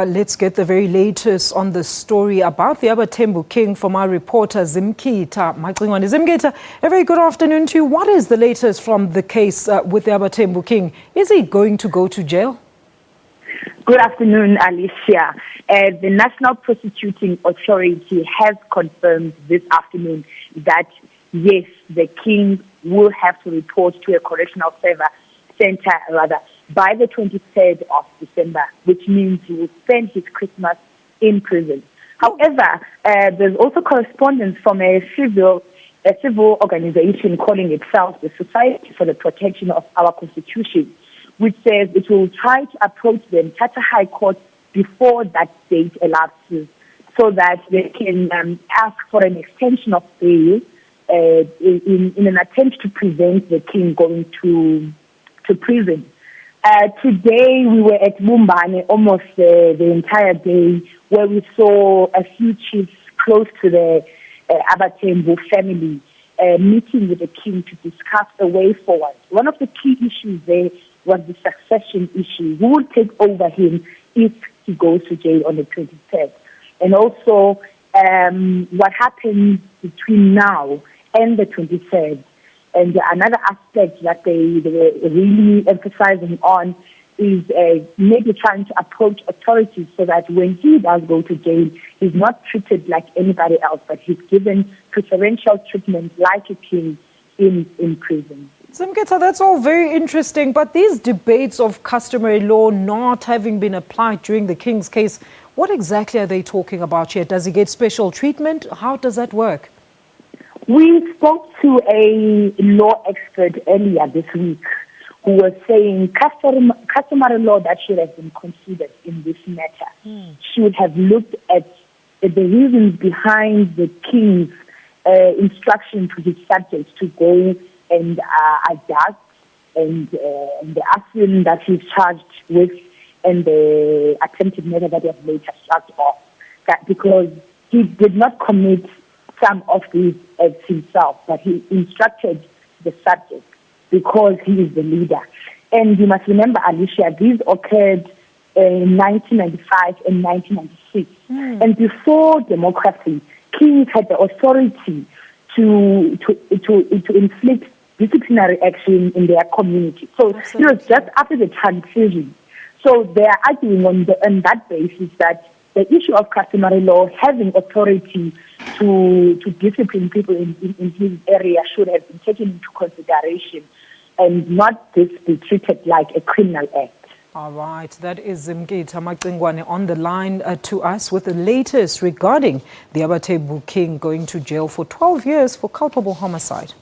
Let's get the very latest on the story about the AbaThembu King from our reporter Zimkita Macingwane. Zimkita, a very good afternoon to you. What is the latest from the case with the AbaThembu King? Is he going to go to jail? Good afternoon, Alicia. The National Prosecuting Authority has confirmed this afternoon that, yes, the King will have to report to a correctional center by the 23rd of December, which means he will spend his Christmas in prison. However, there's also correspondence from a civil organization calling itself the Society for the Protection of Our Constitution, which says it will try to approach the Mthatha High Court before that date elapses so that they can ask for an extension of bail in an attempt to prevent the King going to prison. Today we were at Bumbane almost the entire day, where we saw a few chiefs close to the AbaThembu family meeting with the King to discuss the way forward. One of the key issues there was the succession issue. Who will take over him if he goes to jail on the 23rd? And also what happens between now and the 23rd. And another aspect that they were really emphasizing on is maybe trying to approach authorities so that when he does go to jail, he's not treated like anybody else, but he's given preferential treatment like a king in prison. Zimkita, that's all very interesting, but these debates of customary law not having been applied during the King's case, what exactly are they talking about here? Does he get special treatment? How does that work? We spoke to a law expert earlier this week who was saying customary law that should have been considered in this matter should have looked at the reasons behind the King's instruction to his subjects to go and adjust and the action that he's charged with and the attempted murder that he has later shut off. That because he did not commit some of these acts himself, but he instructed the subject because he is the leader. And you must remember, Alicia, these occurred in 1995 and 1996. And before democracy, kings had the authority to inflict disciplinary action in their community. So it was just after the transition. So they are arguing on that basis that the issue of customary law, having authority to discipline people in his area, should have been taken into consideration and not this be treated like a criminal act. All right, that is Zimkita Macingwane on the line to us with the latest regarding the AbaThembu King going to jail for 12 years for culpable homicide.